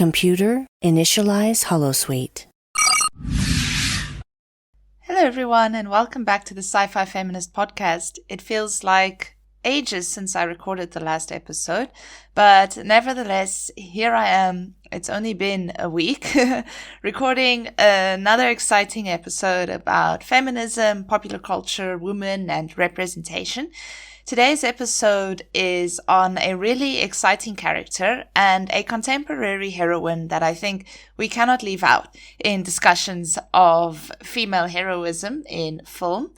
Computer, initialize holosuite. Hello everyone and welcome back to the Sci-Fi Feminist podcast. It feels like ages since I recorded the last episode, but nevertheless, here I am. It's only been a week recording another exciting episode about feminism, popular culture, women, and representation. Today's episode is on a really exciting character and a contemporary heroine that I think we cannot leave out in discussions of female heroism in film.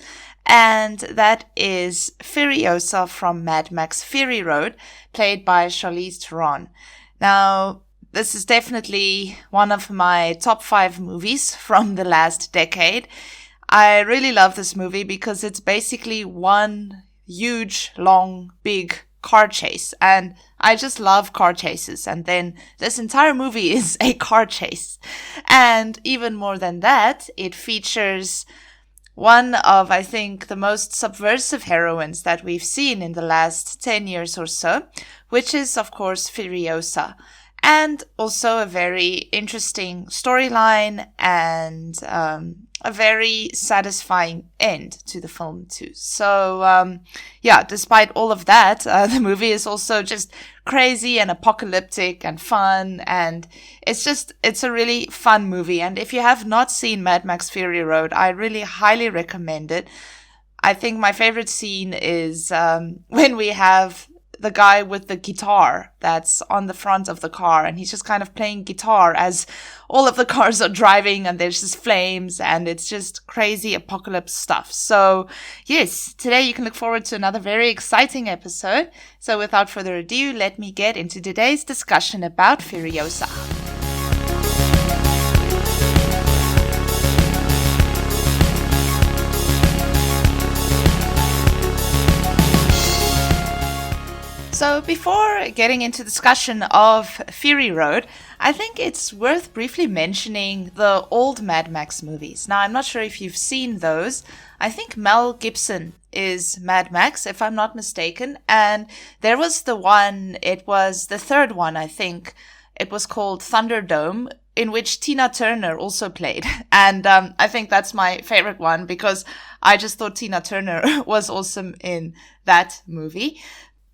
And that is Furiosa from Mad Max Fury Road, played by Charlize Theron. Now, this is definitely one of my top 5 movies from the last decade. I really love this movie because it's basically one huge, long, big car chase. And I just love car chases. And then this entire movie is a car chase. And even more than that, it features one of, I think, the most subversive heroines that we've seen in the last 10 years or so, which is, of course, Furiosa. And also a very interesting storyline and a very satisfying end to the film too. So, despite all of that, the movie is also just crazy and apocalyptic and fun. And it's a really fun movie. And if you have not seen Mad Max Fury Road, I really highly recommend it. I think my favorite scene is when we have the guy with the guitar that's on the front of the car, and he's just kind of playing guitar as all of the cars are driving and there's just flames and it's just crazy apocalypse stuff. So yes, today you can look forward to another very exciting episode. So without further ado, let me get into today's discussion about Furiosa. So before getting into discussion of Fury Road, I think it's worth briefly mentioning the old Mad Max movies. Now, I'm not sure if you've seen those. I think Mel Gibson is Mad Max, if I'm not mistaken. And there was it was the third one, I think. It was called Thunderdome, in which Tina Turner also played. And I think that's my favorite one because I just thought Tina Turner was awesome in that movie.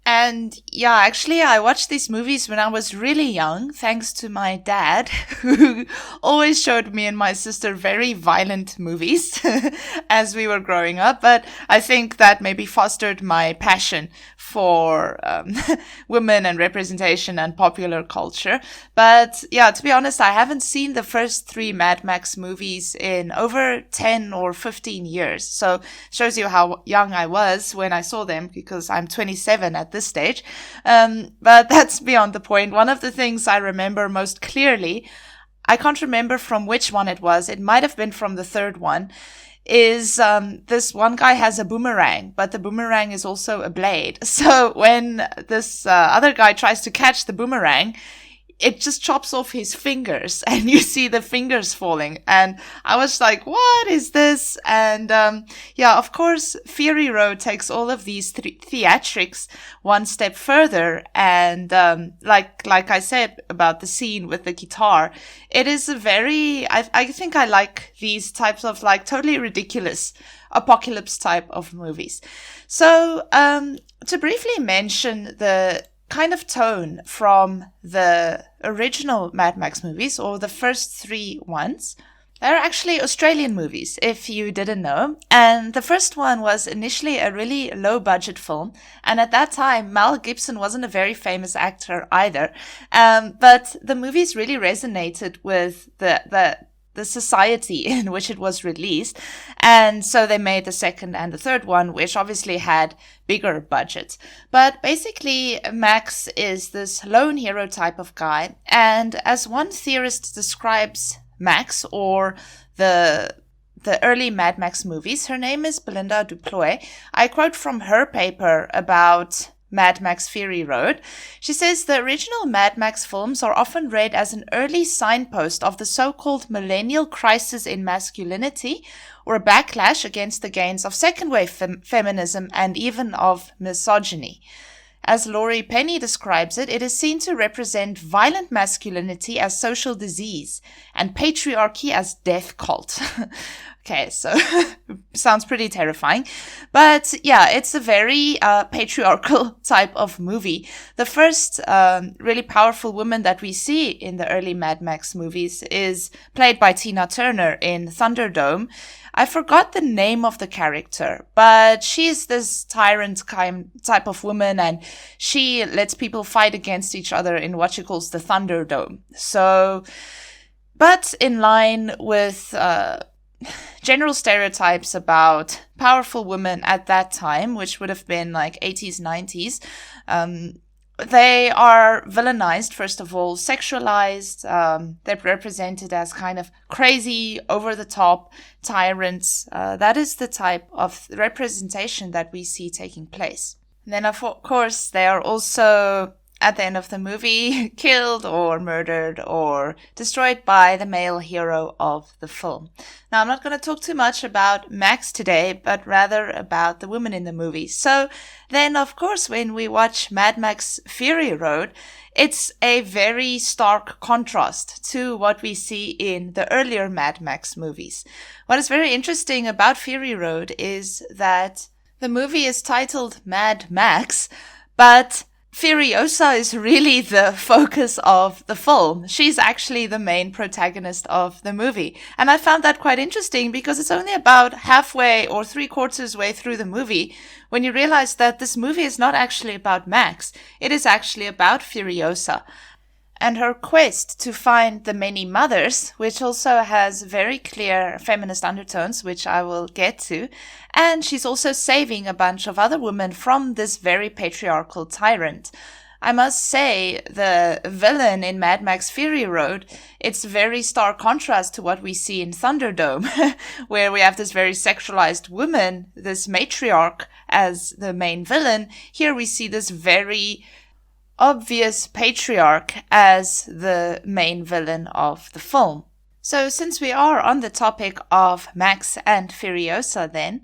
And yeah, actually, I watched these movies when I was really young, thanks to my dad, who always showed me and my sister very violent movies as we were growing up. But I think that maybe fostered my passion for women and representation and popular culture. But yeah, to be honest, I haven't seen the first 3 Mad Max movies in over 10 or 15 years. So shows you how young I was when I saw them, because I'm 27 at this stage. But that's beyond the point. One of the things I remember most clearly, I can't remember from which one it was. It might have been from the third one, is this one guy has a boomerang, but the boomerang is also a blade. So when this other guy tries to catch the boomerang, it just chops off his fingers and you see the fingers falling. And I was like, what is this? And of course, Fury Road takes all of these theatrics one step further. And like I said about the scene with the guitar, it is a very, I think I like these types of like totally ridiculous apocalypse type of movies. So to briefly mention the kind of tone from the original Mad Max movies, or the first 3 ones. They're actually Australian movies, if you didn't know. And the first one was initially a really low-budget film. And at that time, Mel Gibson wasn't a very famous actor either. But the movies really resonated with the society in which it was released. And so they made the second and the third one, which obviously had bigger budgets. But basically, Max is this lone hero type of guy. And as one theorist describes Max, or the early Mad Max movies, her name is Belinda Duploi. I quote from her paper about Mad Max Fury Road. She says the original Mad Max films are often read as an early signpost of the so-called millennial crisis in masculinity, or a backlash against the gains of second-wave feminism and even of misogyny. As Laurie Penny describes it, it is seen to represent violent masculinity as social disease and patriarchy as death cult. Okay, so sounds pretty terrifying. But yeah, it's a very patriarchal type of movie. The first really powerful woman that we see in the early Mad Max movies is played by Tina Turner in Thunderdome. I forgot the name of the character, but she's this tyrant type of woman, and she lets people fight against each other in what she calls the Thunderdome. So, but in line with general stereotypes about powerful women at that time, which would have been like 80s, 90s, they are villainized, first of all, sexualized. They're represented as kind of crazy, over-the-top tyrants. That is the type of representation that we see taking place. And then, of course, they are also, at the end of the movie, killed or murdered or destroyed by the male hero of the film. Now, I'm not going to talk too much about Max today, but rather about the women in the movie. So then, of course, when we watch Mad Max Fury Road, it's a very stark contrast to what we see in the earlier Mad Max movies. What is very interesting about Fury Road is that the movie is titled Mad Max, but Furiosa is really the focus of the film. She's actually the main protagonist of the movie. And I found that quite interesting because it's only about halfway or 3/4 way through the movie when you realize that this movie is not actually about Max. It is actually about Furiosa and her quest to find the many mothers, which also has very clear feminist undertones, which I will get to. And she's also saving a bunch of other women from this very patriarchal tyrant. I must say, the villain in Mad Max Fury Road, it's very stark contrast to what we see in Thunderdome, where we have this very sexualized woman, this matriarch, as the main villain. Here we see this very obvious patriarch as the main villain of the film. So since we are on the topic of Max and Furiosa then,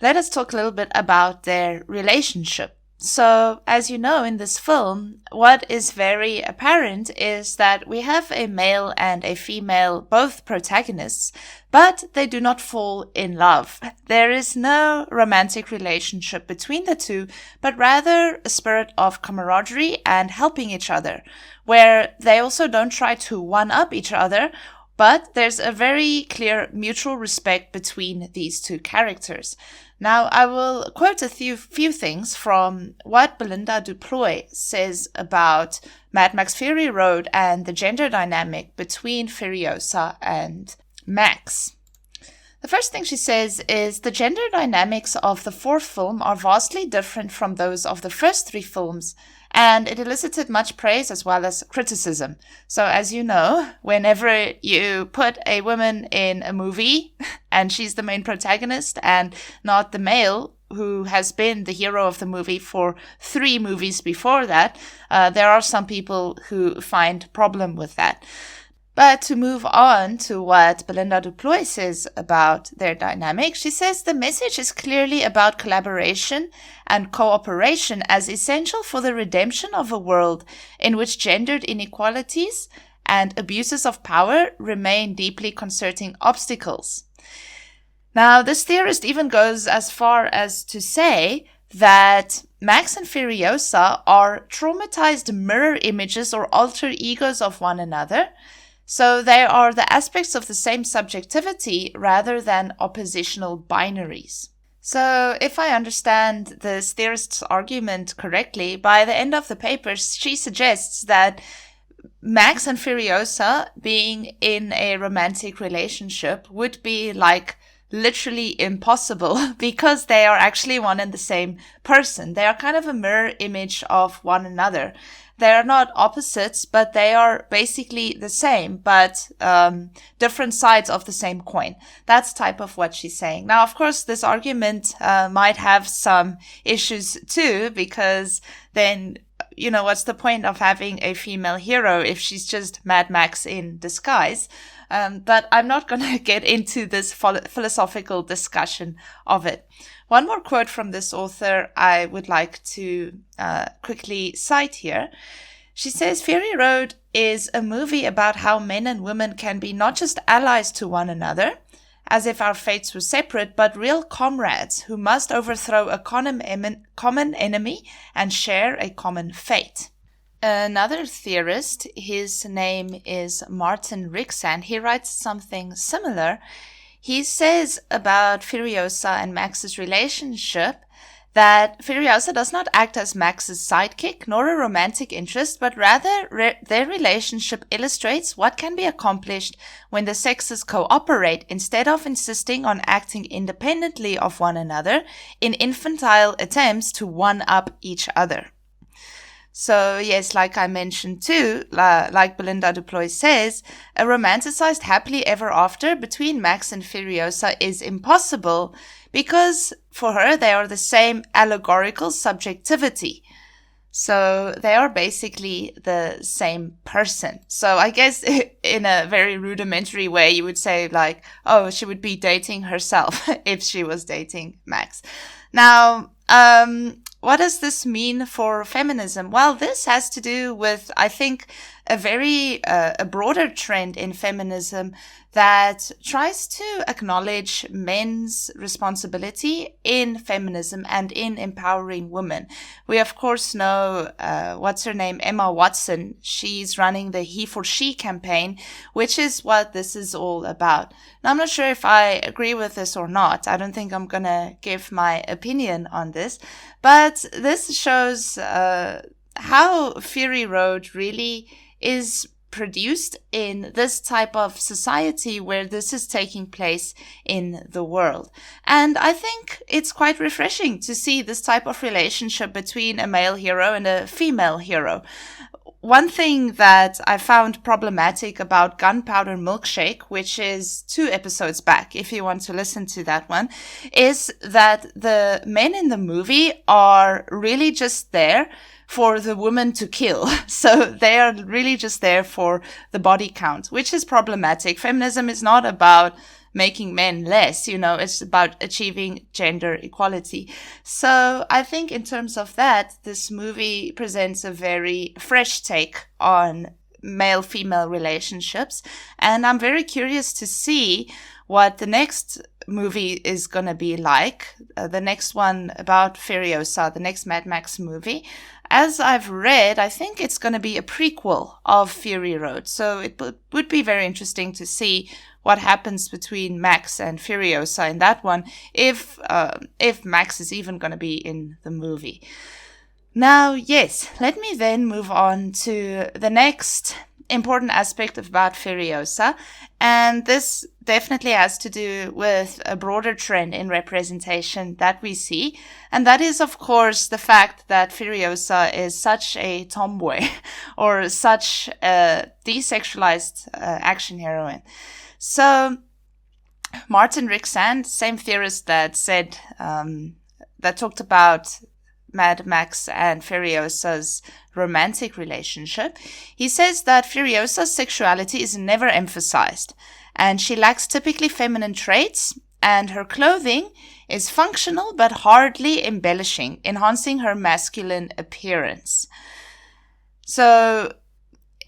let us talk a little bit about their relationship. So, as you know, in this film, what is very apparent is that we have a male and a female, both protagonists, but they do not fall in love. There is no romantic relationship between the two, but rather a spirit of camaraderie and helping each other, where they also don't try to one-up each other, but there's a very clear mutual respect between these two characters. Now, I will quote a few things from what Belinda Duploi says about Mad Max Fury Road and the gender dynamic between Furiosa and Max. The first thing she says is the gender dynamics of the fourth film are vastly different from those of the first three films, and it elicited much praise as well as criticism. So as you know, whenever you put a woman in a movie and she's the main protagonist and not the male who has been the hero of the movie for 3 movies before that, there are some people who find problem with that. But to move on to what Belinda Duploi says about their dynamic, she says the message is clearly about collaboration and cooperation as essential for the redemption of a world in which gendered inequalities and abuses of power remain deeply concerning obstacles. Now, this theorist even goes as far as to say that Max and Furiosa are traumatized mirror images or alter egos of one another. So they are the aspects of the same subjectivity rather than oppositional binaries. So if I understand this theorist's argument correctly, by the end of the paper, she suggests that Max and Furiosa being in a romantic relationship would be like literally impossible because they are actually one and the same person. They are kind of a mirror image of one another. They are not opposites, but they are basically the same, but different sides of the same coin. That's type of what she's saying. Now, of course, this argument might have some issues too, because then what's the point of having a female hero if she's just Mad Max in disguise? But I'm not going to get into this philosophical discussion of it. One more quote from this author I would like to quickly cite here. She says, Fury Road is a movie about how men and women can be not just allies to one another, as if our fates were separate, but real comrades who must overthrow a common enemy and share a common fate. Another theorist, his name is Martin Rixand, he writes something similar. He says about Furiosa and Max's relationship that Furiosa does not act as Max's sidekick nor a romantic interest, but rather their relationship illustrates what can be accomplished when the sexes cooperate instead of insisting on acting independently of one another in infantile attempts to one-up each other. So yes, like I mentioned too, like Belinda Duploy says, a romanticized happily ever after between Max and Furiosa is impossible because for her they are the same allegorical subjectivity. So they are basically the same person. So I guess in a very rudimentary way, you would say like, oh, she would be dating herself if she was dating Max. Now, what does this mean for feminism? Well, this has to do with, I think, a broader trend in feminism that tries to acknowledge men's responsibility in feminism and in empowering women. We, of course, know, what's her name? Emma Watson. She's running the He for She campaign, which is what this is all about. Now, I'm not sure if I agree with this or not. I don't think I'm going to give my opinion on this, but this shows how Fury Road really is produced in this type of society where this is taking place in the world. And I think it's quite refreshing to see this type of relationship between a male hero and a female hero. One thing that I found problematic about Gunpowder Milkshake, which is 2 episodes back, if you want to listen to that one, is that the men in the movie are really just there for the woman to kill. So they are really just there for the body count, which is problematic. Feminism is not about making men less, it's about achieving gender equality. So I think in terms of that, this movie presents a very fresh take on male-female relationships. And I'm very curious to see what the next movie is going to be like. The next one about Furiosa, the next Mad Max movie. As I've read, I think it's going to be a prequel of Fury Road. So it would be very interesting to see what happens between Max and Furiosa in that one, if Max is even going to be in the movie. Now, yes, let me then move on to the next important aspect about Furiosa, and this definitely has to do with a broader trend in representation that we see, and that is, of course, the fact that Furiosa is such a tomboy or such a desexualized action heroine. So Martin Rixand, same theorist that said that talked about Mad Max and Furiosa's romantic relationship, he says that Furiosa's sexuality is never emphasized, and she lacks typically feminine traits, and her clothing is functional but hardly embellishing, enhancing her masculine appearance. So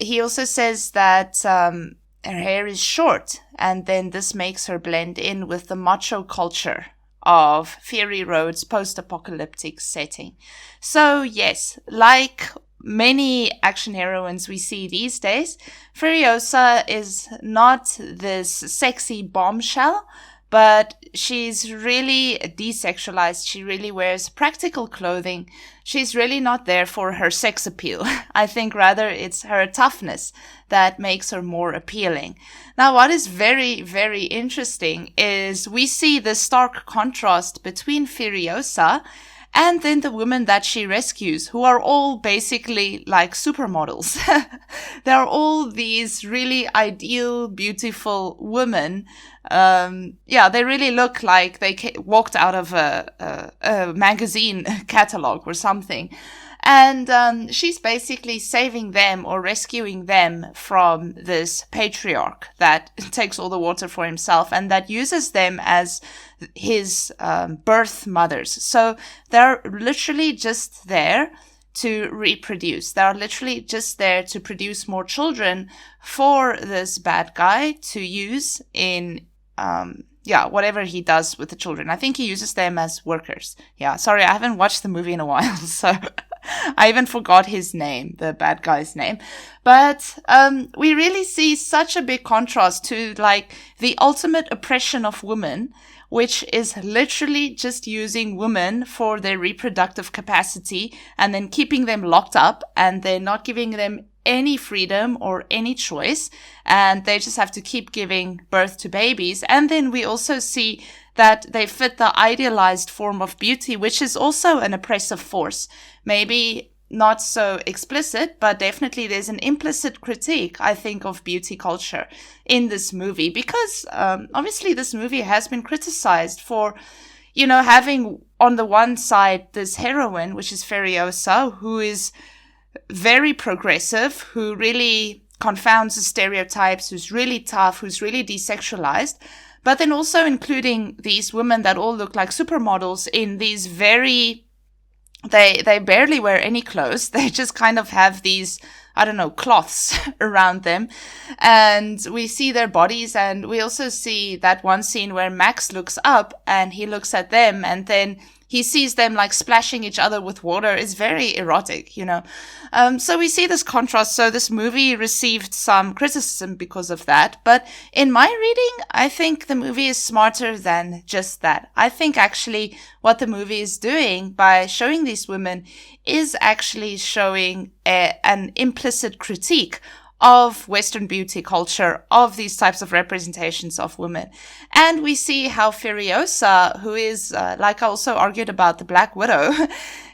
he also says that her hair is short, and then this makes her blend in with the macho culture of Fury Road's post-apocalyptic setting. So yes, like many action heroines we see these days, Furiosa is not this sexy bombshell, but she's really desexualized. She really wears practical clothing. She's really not there for her sex appeal. I think rather it's her toughness that makes her more appealing. Now, what is very, very interesting is we see the stark contrast between Furiosa and then the women that she rescues, who are all basically like supermodels. They're all these really ideal, beautiful women. They really look like they walked out of a magazine catalog or something. And she's basically saving them or rescuing them from this patriarch that takes all the water for himself and that uses them as his birth mothers. So they're literally just there to reproduce. They're literally just there to produce more children for this bad guy to use in whatever he does with the children. I think he uses them as workers. Yeah, sorry, I haven't watched the movie in a while, so I even forgot his name, the bad guy's name. But we really see such a big contrast to like the ultimate oppression of women, which is literally just using women for their reproductive capacity and then keeping them locked up, and they're not giving them any freedom or any choice, and they just have to keep giving birth to babies. And then we also see that they fit the idealized form of beauty, which is also an oppressive force. Maybe not so explicit, but definitely there's an implicit critique, I think, of beauty culture in this movie, because obviously this movie has been criticized for, you know, having on the one side this heroine, which is Furiosa, who is very progressive, who really confounds the stereotypes, who's really tough, who's really desexualized, but then also including these women that all look like supermodels in these very, they barely wear any clothes. They just kind of have these, I don't know, cloths around them. And we see their bodies, and we also see that one scene where Max looks up and he looks at them, and then he sees them like splashing each other with water. Is very erotic, you know. So we see this contrast. So this movie received some criticism because of that. But in my reading, I think the movie is smarter than just that. I think actually what the movie is doing by showing these women is actually showing an implicit critique of Western beauty culture, of these types of representations of women. And we see how Furiosa, who is, like I also argued about the Black Widow,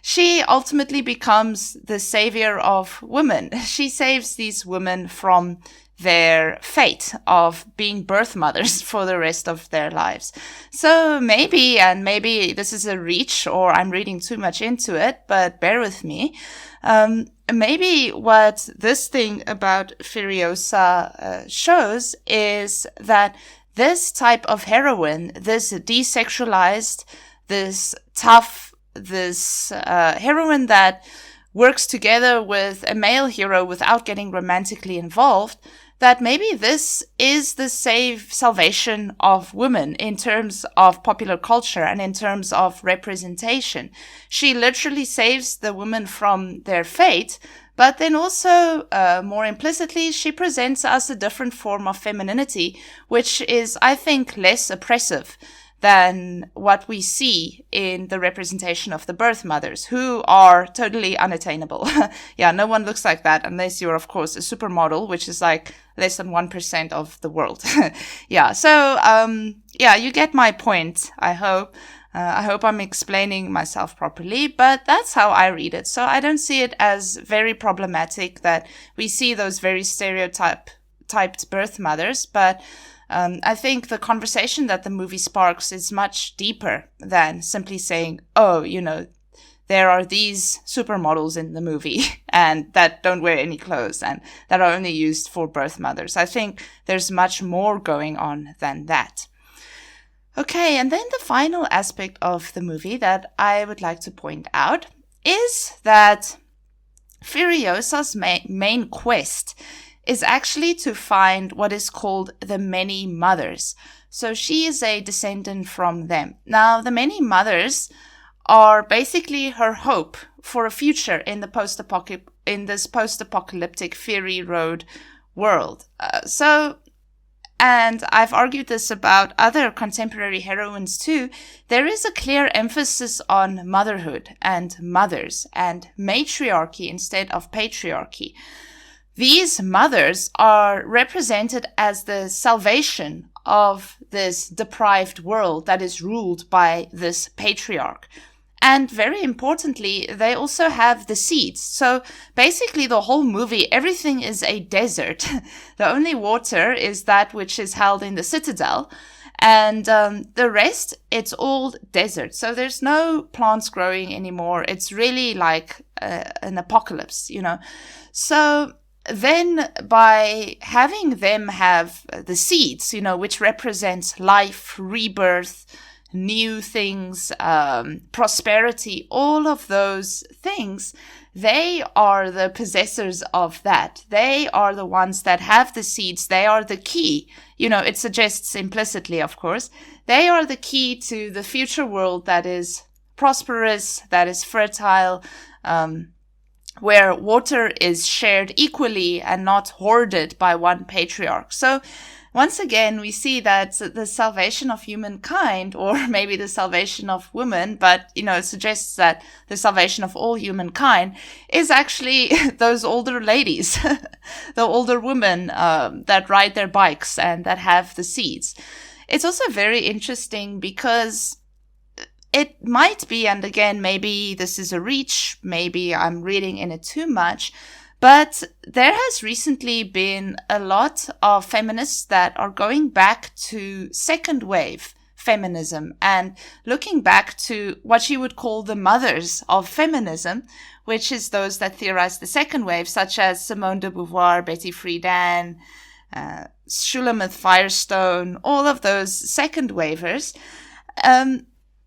she ultimately becomes the savior of women. She saves these women from their fate of being birth mothers for the rest of their lives. So maybe this is a reach, or I'm reading too much into it, but bear with me. Maybe what this thing about Furiosa shows is that this type of heroine, this desexualized, this tough, this heroine that works together with a male hero without getting romantically involved, that maybe this is the salvation of women in terms of popular culture and in terms of representation. She literally saves the women from their fate, but then also, more implicitly, she presents us a different form of femininity, which is, I think, less oppressive than what we see in the representation of the birth mothers, who are totally unattainable. Yeah, no one looks like that unless you're, of course, a supermodel, which is like less than 1% of the world. Yeah, so, you get my point, I hope. I hope I'm explaining myself properly, but that's how I read it. So I don't see it as very problematic that we see those very stereotyped birth mothers, but I think the conversation that the movie sparks is much deeper than simply saying, oh, you know, there are these supermodels in the movie and that don't wear any clothes and that are only used for birth mothers. I think there's much more going on than that. Okay, and then the final aspect of the movie that I would like to point out is that Furiosa's main quest is actually to find what is called the many mothers. So she is a descendant from them. Now, the many mothers are basically her hope for a future in this post-apocalyptic Fury Road world. And I've argued this about other contemporary heroines too, there is a clear emphasis on motherhood and mothers and matriarchy instead of patriarchy. These mothers are represented as the salvation of this deprived world that is ruled by this patriarch. And very importantly, they also have the seeds. So basically the whole movie, everything is a desert. The only water is that which is held in the citadel. And the rest, it's all desert. So there's no plants growing anymore. It's really like an apocalypse, So then by having them have the seeds, which represents life, rebirth, new things, prosperity, all of those things, they are the possessors of that. They are the ones that have the seeds. They are the key. It suggests implicitly, of course, they are the key to the future world that is prosperous, that is fertile, where water is shared equally and not hoarded by one patriarch. So once again, we see that the salvation of humankind, or maybe the salvation of women, but, it suggests that the salvation of all humankind is actually those older ladies, the older women that ride their bikes and that have the seeds. It's also very interesting because it might be, and again, maybe this is a reach, maybe I'm reading in it too much, but there has recently been a lot of feminists that are going back to second wave feminism and looking back to what you would call the mothers of feminism, which is those that theorize the second wave, such as Simone de Beauvoir, Betty Friedan, Shulamith Firestone, all of those second wavers.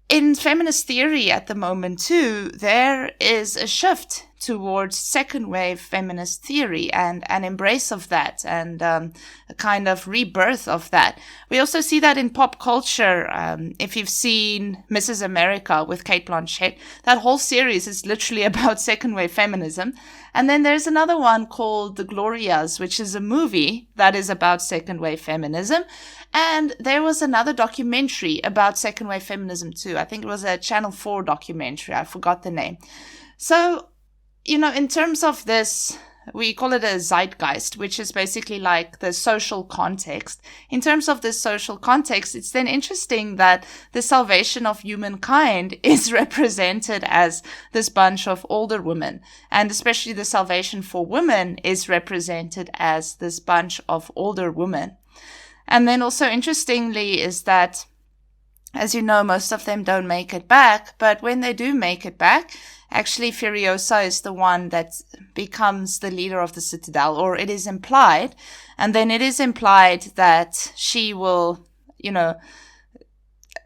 In feminist theory at the moment too, there is a shift towards second wave feminist theory and an embrace of that and a kind of rebirth of that. We also see that in pop culture. If you've seen Mrs. America with Cate Blanchett, that whole series is literally about second wave feminism. And then there's another one called The Glorias, which is a movie that is about second wave feminism. And there was another documentary about second wave feminism too. I think it was a Channel 4 documentary. I forgot the name. So, in terms of this, we call it a zeitgeist, which is basically like the social context. In terms of this social context, it's then interesting that the salvation of humankind is represented as this bunch of older women. And especially the salvation for women is represented as this bunch of older women. And then also interestingly is that, as you know, most of them don't make it back. But when they do make it back, actually Furiosa is the one that becomes the leader of the Citadel, or it is implied. And then it is implied that she will,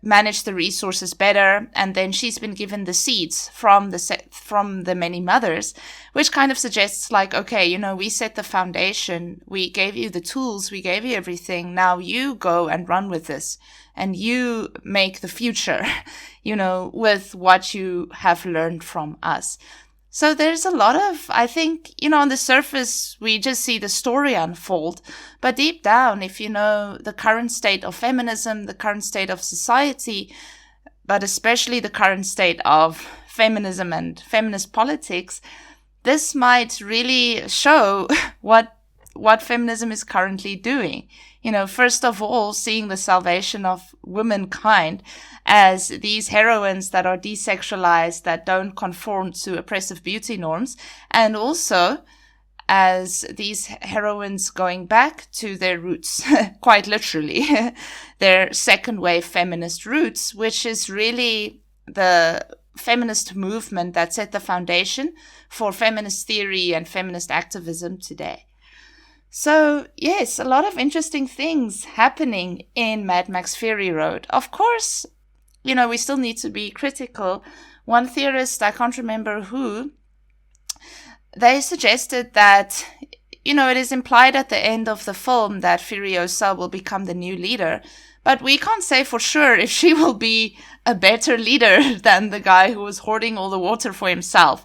manage the resources better. And then she's been given the seeds from the many mothers, which kind of suggests like, okay, we set the foundation. We gave you the tools. We gave you everything. Now you go and run with this and you make the future, with what you have learned from us. So there's a lot of, I think, on the surface, we just see the story unfold. But deep down, if you know the current state of feminism, the current state of society, but especially the current state of feminism and feminist politics, this might really show what feminism is currently doing. First of all, seeing the salvation of womankind as these heroines that are desexualized, that don't conform to oppressive beauty norms, and also as these heroines going back to their roots, quite literally, their second wave feminist roots, which is really the feminist movement that set the foundation for feminist theory and feminist activism today. So, yes, a lot of interesting things happening in Mad Max Fury Road. Of course, we still need to be critical. One theorist, I can't remember who, they suggested that, it is implied at the end of the film that Furiosa will become the new leader. But we can't say for sure if she will be a better leader than the guy who was hoarding all the water for himself.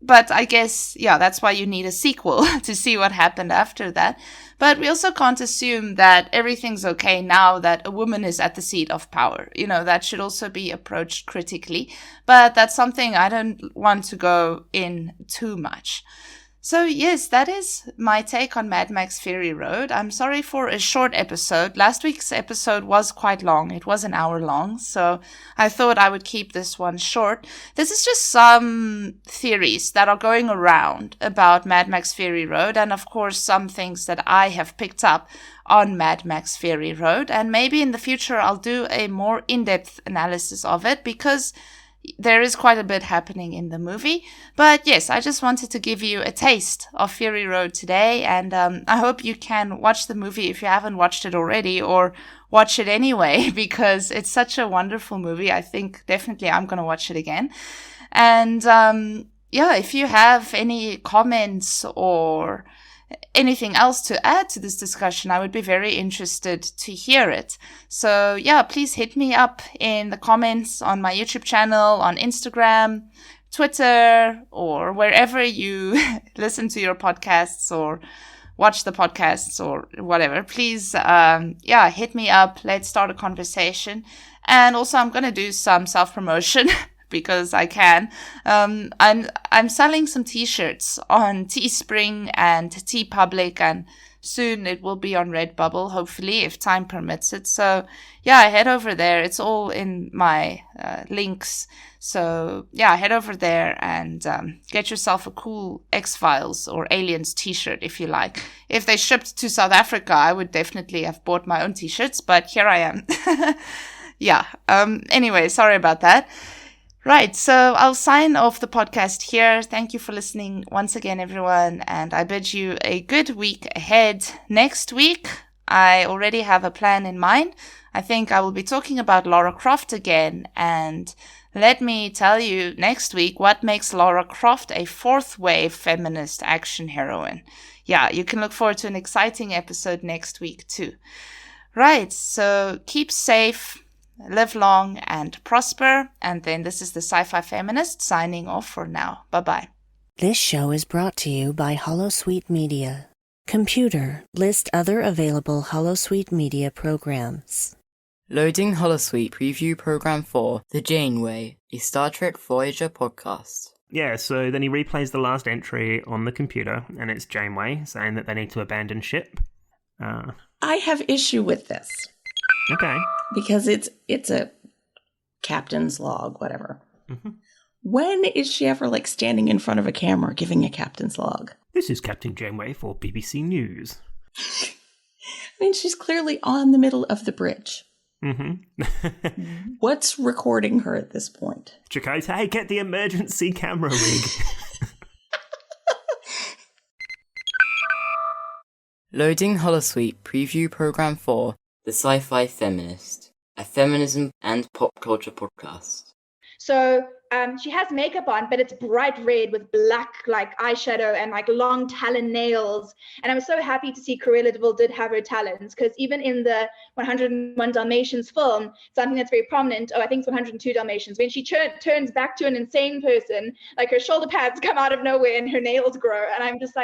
But I guess, that's why you need a sequel to see what happened after that. But we also can't assume that everything's okay now that a woman is at the seat of power. That should also be approached critically. But that's something I don't want to go in too much. So yes, that is my take on Mad Max Fury Road. I'm sorry for a short episode. Last week's episode was quite long. It was an hour long, so I thought I would keep this one short. This is just some theories that are going around about Mad Max Fury Road, and of course some things that I have picked up on Mad Max Fury Road, and maybe in the future I'll do a more in-depth analysis of it, because there is quite a bit happening in the movie. But yes, I just wanted to give you a taste of Fury Road today, and I hope you can watch the movie if you haven't watched it already, or watch it anyway, because it's such a wonderful movie. I think definitely I'm going to watch it again. And yeah, if you have any comments or anything else to add to this discussion, I would be very interested to hear it. So yeah, please hit me up in the comments on my YouTube channel, on Instagram, Twitter, or wherever you listen to your podcasts or watch the podcasts or whatever. Please, hit me up. Let's start a conversation. And also, I'm going to do some self-promotion because I can. I'm selling some t-shirts on Teespring and TeePublic, and soon it will be on Redbubble, hopefully, if time permits it. So yeah, head over there. It's all in my links. So yeah, head over there and get yourself a cool X-Files or Aliens t-shirt if you like. If they shipped to South Africa, I would definitely have bought my own t-shirts, but here I am. Yeah. Anyway, sorry about that. Right, so I'll sign off the podcast here. Thank you for listening once again, everyone, and I bid you a good week ahead. Next week, I already have a plan in mind. I think I will be talking about Lara Croft again, and let me tell you next week what makes Lara Croft a fourth-wave feminist action heroine. Yeah, you can look forward to an exciting episode next week too. Right, so keep safe. Live long and prosper. And then this is the Sci-Fi Feminist signing off for now. Bye-bye. This show is brought to you by Holosuite Media. Computer, list other available Holosuite Media programs. Loading Holosuite preview program for The Janeway, a Star Trek Voyager podcast. Yeah, so then he replays the last entry on the computer, and it's Janeway saying that they need to abandon ship. I have issue with this. Okay. Because it's a captain's log, whatever. Mm-hmm. When is she ever standing in front of a camera giving a captain's log? This is Captain Janeway for BBC News. I mean, she's clearly on the middle of the bridge. Mm-hmm. What's recording her at this point? Chakotay, hey, get the emergency camera rig. Loading Holosuite preview program for The Sci-Fi Feminist, a feminism and pop culture podcast. So she has makeup on, but it's bright red with black eyeshadow and long talon nails. And I was so happy to see Cruella de Vil did have her talons, because even in the 101 Dalmatians film, something that's very prominent, I think it's 102 Dalmatians, when she turns back to an insane person, her shoulder pads come out of nowhere and her nails grow. And I'm just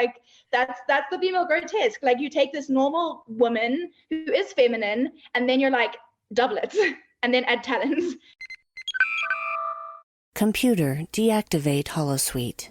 that's the female grotesque. You take this normal woman who is feminine, and then you're double it, and then add talons. Computer, deactivate Holosuite.